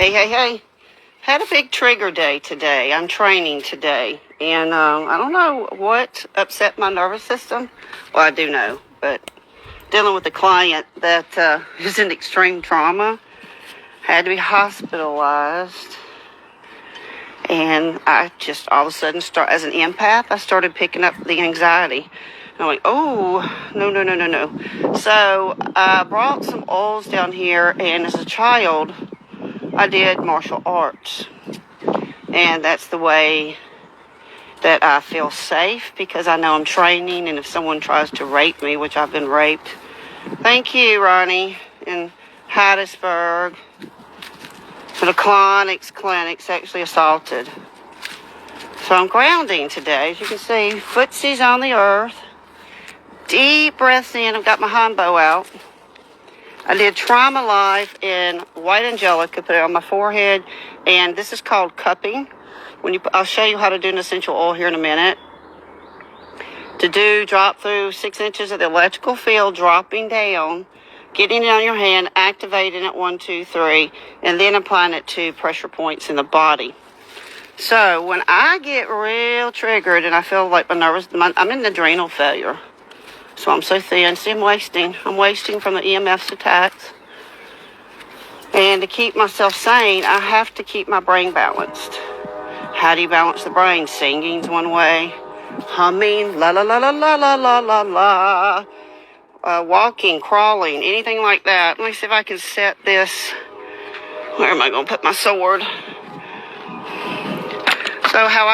Hey. Had a big trigger day today. I'm training today. And I don't know what upset my nervous system. Well, I do know. But dealing with a client that is in extreme trauma, had to be hospitalized. And I just all of a sudden, as an empath, I started picking up the anxiety. And I'm like, oh, no. So I brought some oils down here, and as a child, I did martial arts. And that's the way that I feel safe, because I know I'm training, and if someone tries to rape me, which I've been raped. Thank you, Ronnie, in Hattiesburg. For the clinic sexually assaulted. So I'm grounding today. As you can see, footsies on the earth. Deep breaths in. I've got my humbo out. I did Trauma Life in White Angelica, put it on my forehead, and this is called cupping. I'll show you how to do an essential oil here in a minute. Drop through 6 inches of the electrical field, dropping down, getting it on your hand, activating it 1, 2, 3, and then applying it to pressure points in the body. So when I get real triggered and I feel like I'm in adrenal failure. So I'm so thin. See, I'm wasting from the EMF's attacks. And to keep myself sane, I have to keep my brain balanced. How do you balance the brain? Singing's one way. Humming, la la la la la la la la la. Walking, crawling, anything like that. Let me see if I can set this. Where am I going to put my sword? So how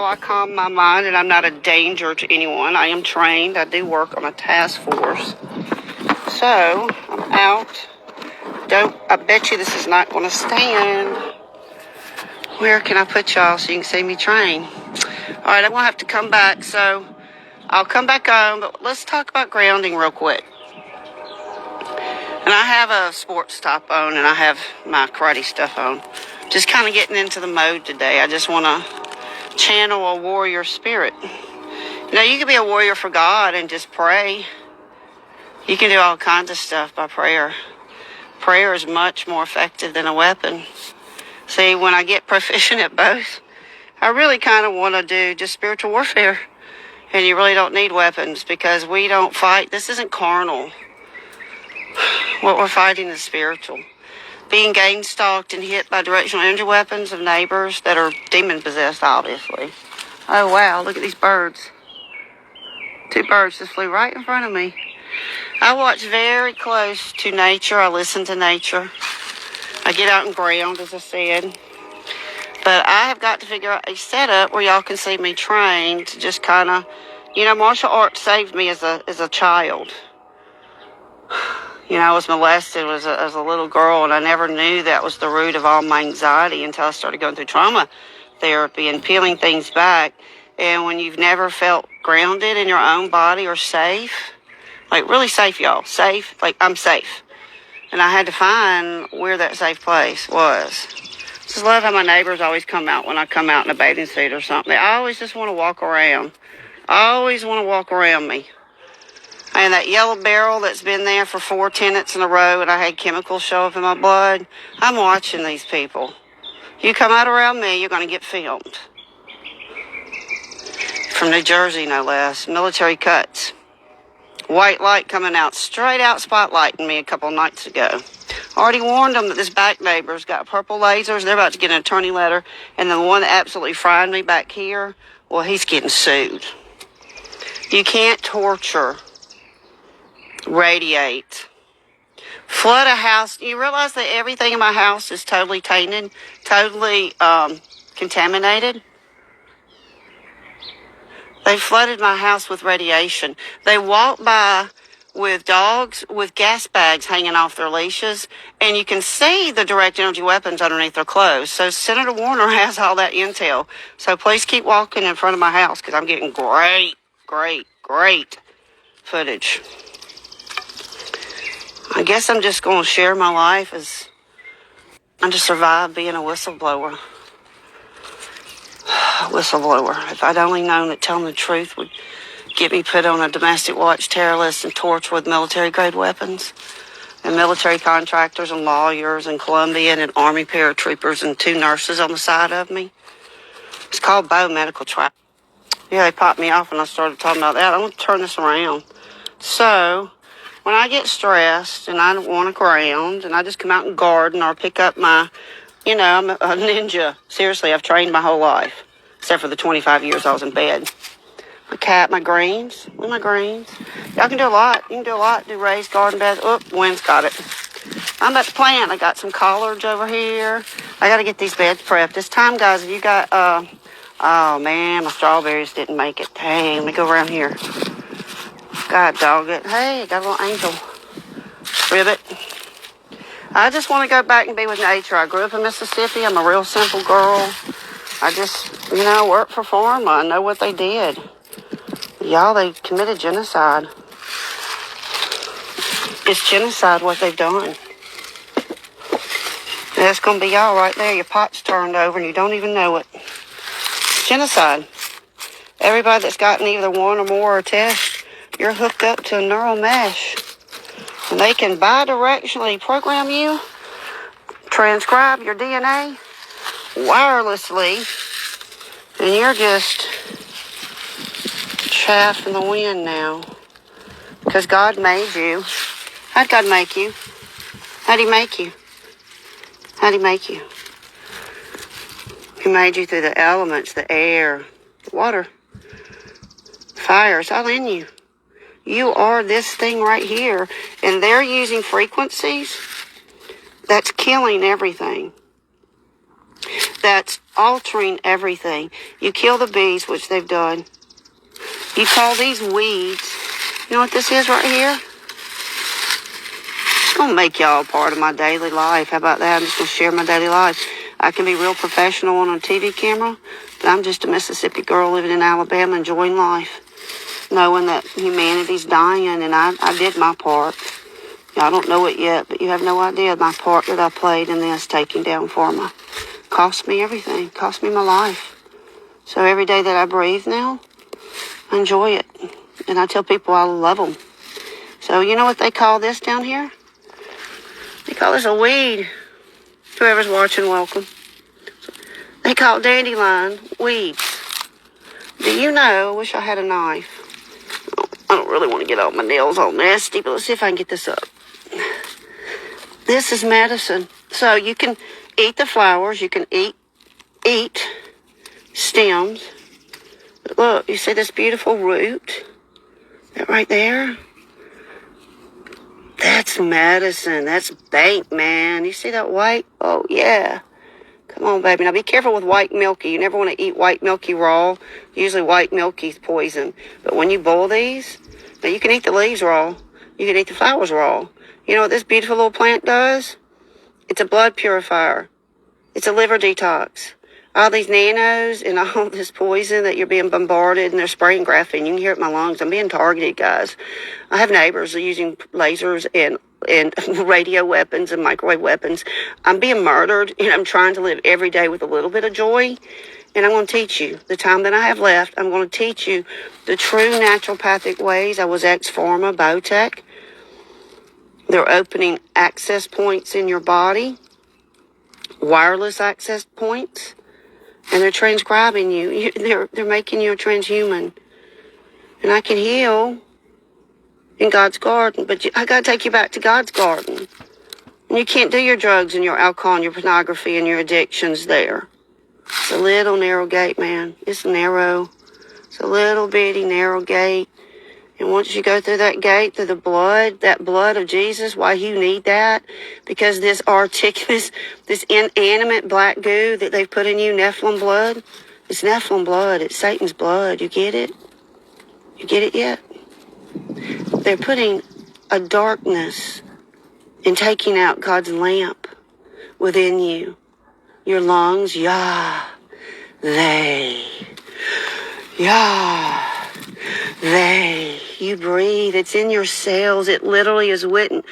I calm my mind, and I'm not a danger to anyone. I am trained. I do work on a task force. So I'm out. I bet you this is not going to stand. Where can I put y'all so you can see me train? All right, I'm going to have to come back. So I'll come back on, but let's talk about grounding real quick. And I have a sports top on, and I have my karate stuff on. Just kind of getting into the mode today. I just want to channel a warrior spirit. You know, you can be a warrior for God and just pray. You can do all kinds of stuff by prayer. Prayer is much more effective than a weapon. See, when I get proficient at both, I really kind of want to do just spiritual warfare. And you really don't need weapons, because we don't fight. This isn't carnal. What we're fighting is spiritual. Being gang stalked and hit by directional energy weapons of neighbors that are demon possessed, obviously. Oh wow, look at these birds. 2 birds just flew right in front of me. I watch very close to nature. I listen to nature. I get out and ground, as I said. But I have got to figure out a setup where y'all can see me train to just kind of, martial arts saved me as a child. I was molested as a little girl, and I never knew that was the root of all my anxiety until I started going through trauma therapy and peeling things back. And when you've never felt grounded in your own body or safe, like really safe, y'all, safe, like I'm safe. And I had to find where that safe place was. Just love how my neighbors always come out when I come out in a bathing suit or something. They always just want to walk around. Always want to walk around me. And that yellow barrel that's been there for 4 tenants in a row, and I had chemicals show up in my blood. I'm watching these people. You come out around me, you're going to get filmed. From New Jersey, no less. Military cuts. White light coming out, straight out spotlighting me a couple nights ago. Already warned them that this back neighbor's got purple lasers. They're about to get an attorney letter. And the one that absolutely fried me back here, well, he's getting sued. You can't torture, radiate, flood a house. You realize that everything in my house is totally tainted, totally contaminated? They flooded my house with radiation. They walk by with dogs with gas bags hanging off their leashes, and you can see the direct energy weapons underneath their clothes. So Senator Warner has all that intel. So please keep walking in front of my house, because I'm getting great footage. I guess I'm just going to share my life as I just survived being a whistleblower. If I'd only known that telling the truth would get me put on a domestic watch terror list and torture with military-grade weapons, and military contractors and lawyers and Colombian and Army paratroopers and 2 nurses on the side of me. It's called biomedical travel. Yeah, they popped me off and I started talking about that. I want to turn this around. So, when I get stressed and I don't want to ground and I just come out and garden or pick up my, I'm a ninja. Seriously, I've trained my whole life, except for the 25 years I was in bed. My cat, my greens. Look at my greens. Y'all can do a lot. You can do a lot. Do raised garden beds. Oop, wind's got it. I'm about to plant. I got some collards over here. I got to get these beds prepped. It's time, guys. If you got, oh, man, my strawberries didn't make it. Hey, let me go around here. God dog it. Hey, got a little angel. Ribbit. I just want to go back and be with nature. I grew up in Mississippi. I'm a real simple girl. I just, work for pharma. I know what they did. Y'all, they committed genocide. It's genocide what they've done. That's going to be y'all right there. Your pot's turned over and you don't even know it. Genocide. Everybody that's gotten either one or more tests, you're hooked up to a neural mesh. And they can bidirectionally program you, transcribe your DNA wirelessly, and you're just chaff in the wind now. Because God made you. How'd God make you? How'd He make you? How'd He make you? He made you through the elements, the air, the water, fire. It's all in you. You are this thing right here. And they're using frequencies that's killing everything. That's altering everything. You kill the bees, which they've done. You call these weeds. You know what this is right here? It's going to make y'all part of my daily life. How about that? I'm just going to share my daily life. I can be real professional on a TV camera, but I'm just a Mississippi girl living in Alabama enjoying life. Knowing that humanity's dying, and I did my part. Y'all don't know it yet, but you have no idea my part that I played in this taking down pharma. Cost me everything. Cost me my life. So every day that I breathe now, I enjoy it. And I tell people I love them. So you know what they call this down here? They call this a weed. Whoever's watching, welcome. They call it dandelion weeds. Do you know, I wish I had a knife. I don't really want to get all my nails all nasty, but let's see if I can get this up. This is medicine. So you can eat the flowers. You can eat stems. But look, you see this beautiful root? That right there? That's medicine. That's bank, man. You see that white? Oh, yeah. Come on, baby. Now, be careful with white milky. You never want to eat white milky raw. Usually white milky's poison. But when you boil these, now you can eat the leaves raw. You can eat the flowers raw. You know what this beautiful little plant does? It's a blood purifier. It's a liver detox. All these nanos and all this poison that you're being bombarded, and they're spraying graphene. You can hear it in my lungs. I'm being targeted, guys. I have neighbors using lasers and radio weapons and microwave weapons. I'm being murdered, and I'm trying to live every day with a little bit of joy. And I'm going to teach you, the time that I have left, I'm going to teach you the true naturopathic ways. I was ex-pharma, biotech. They're opening access points in your body, wireless access points, and they're transcribing you. They're making you a transhuman. And I can heal in God's garden, but I got to take you back to God's garden. And you can't do your drugs and your alcohol and your pornography and your addictions there. It's a little narrow gate, man. It's narrow. It's a little bitty narrow gate. And once you go through that gate, through the blood, that blood of Jesus, why you need that? Because this inanimate black goo that they've put in you, Nephilim blood, it's Nephilim blood. It's Satan's blood. You get it? You get it yet? They're putting a darkness and taking out God's lamp within you. Your lungs, you breathe. It's in your cells. It literally is written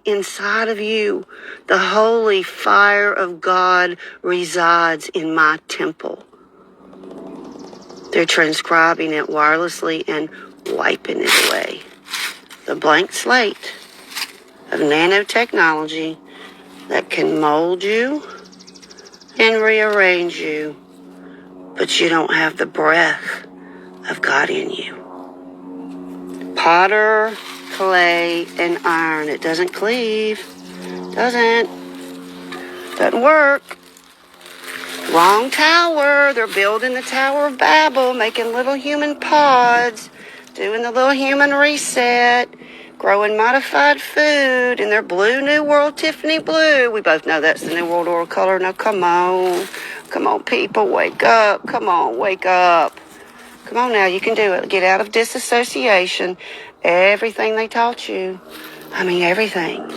inside of you. The holy fire of God resides in my temple. They're transcribing it wirelessly and wiping it away. The blank slate of nanotechnology that can mold you and rearrange you, but you don't have the breath of God in you. Potter, clay, and iron. It doesn't cleave. Doesn't work. Wrong tower. They're building the Tower of Babel, making little human pods, doing the little human reset, growing modified food in their blue New World Tiffany blue. We both know that's the New World Order color. Now come on. Come on, people. Wake up. Come on, wake up. Come on now, you can do it. Get out of disassociation. Everything they taught you. I mean, everything.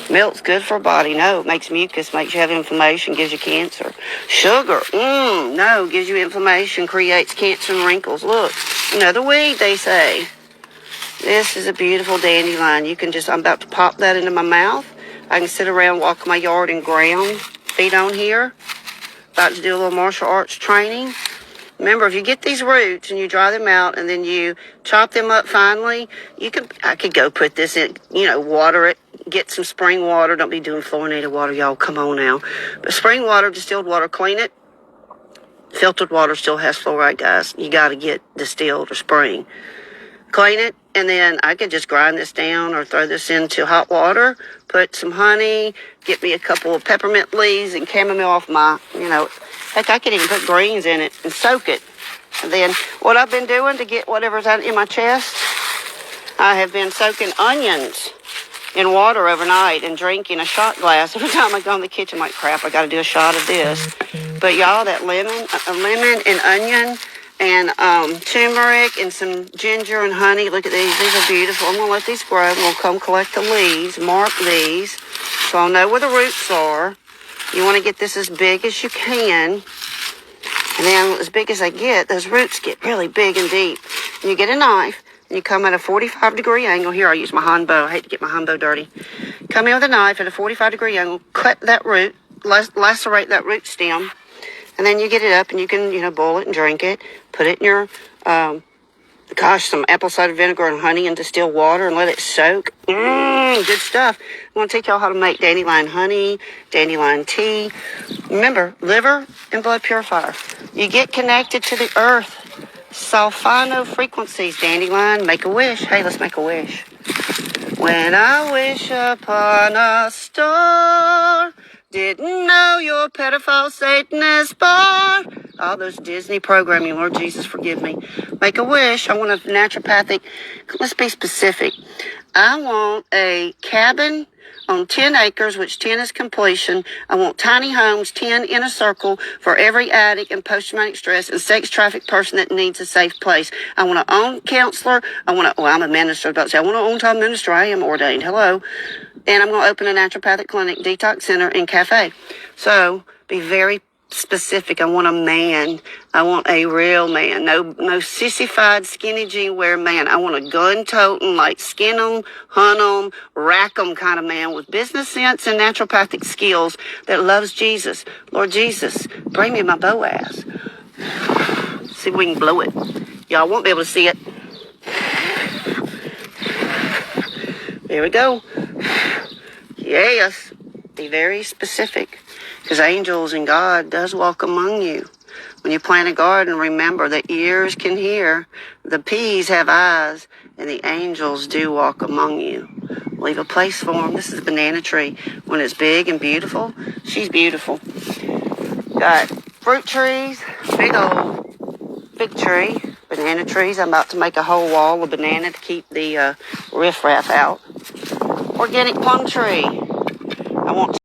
Milk's good for a body. No, it makes mucus, makes you have inflammation, gives you cancer. Sugar, no, gives you inflammation, creates cancer and wrinkles. Look, another weed, they say. This is a beautiful dandelion. You can just, I'm about to pop that into my mouth. I can sit around, walk my yard and ground feet on here. About to do a little martial arts training. Remember, if you get these roots and you dry them out and then you chop them up finely, I could go put this in, water it, get some spring water. Don't be doing fluorinated water, y'all. Come on now. But spring water, distilled water, clean it. Filtered water still has fluoride, guys. You got to get distilled or spring. Clean it, and then I could just grind this down or throw this into hot water, put some honey, get me a couple of peppermint leaves and chamomile off my, heck, I could even put greens in it and soak it. And then what I've been doing to get whatever's out in my chest, I have been soaking onions in water overnight and drinking a shot glass. Every time I go in the kitchen, I'm like, crap, I got to do a shot of this. But y'all, that lemon and onion and turmeric and some ginger and honey. Look at these. These are beautiful. I'm going to let these grow. I'm going to come collect the leaves, mark these, so I'll know where the roots are. You want to get this as big as you can. And then as big as they get, those roots get really big and deep. And you get a knife, and you come at a 45-degree angle. Here, I use my hand bow. I hate to get my hand bow dirty. Come in with a knife at a 45-degree angle, cut that root, lacerate that root stem. And then you get it up and you can, boil it and drink it. Put it in your, some apple cider vinegar and honey and distilled water and let it soak. Good stuff. I'm going to teach y'all how to make dandelion honey, dandelion tea. Remember, liver and blood purifier. You get connected to the earth. Sulfino frequencies, dandelion, make a wish. Hey, let's make a wish. When I wish upon a star, didn't know your pedophile Satanist bar. All those Disney programming, Lord Jesus, forgive me. Make a wish. I want a naturopathic. Let's be specific. I want a cabin on 10 acres, which 10 is completion. I want tiny homes, 10 in a circle, for every addict and post-traumatic stress and sex trafficked person that needs a safe place. I want to own counselor. I'm a minister. I was about to say, I want to own time minister. I am ordained. Hello. And I'm going to open a naturopathic clinic, detox center, and cafe. So be very specific. I want a man. I want a real man. No sissified, skinny jean wear man. I want a gun-toting, like skin 'em, hunt 'em, rack 'em kind of man with business sense and naturopathic skills that loves Jesus. Lord Jesus, bring me my Boaz. See if we can blow it. Y'all won't be able to see it. There we go. Yes. Be very specific. Because angels and God does walk among you. When you plant a garden, remember that ears can hear, the peas have eyes, and the angels do walk among you. Leave a place for them. This is a banana tree. When it's big and beautiful, she's beautiful. Got fruit trees, big tree, banana trees. I'm about to make a whole wall of banana to keep the riffraff out. Organic plum tree. I want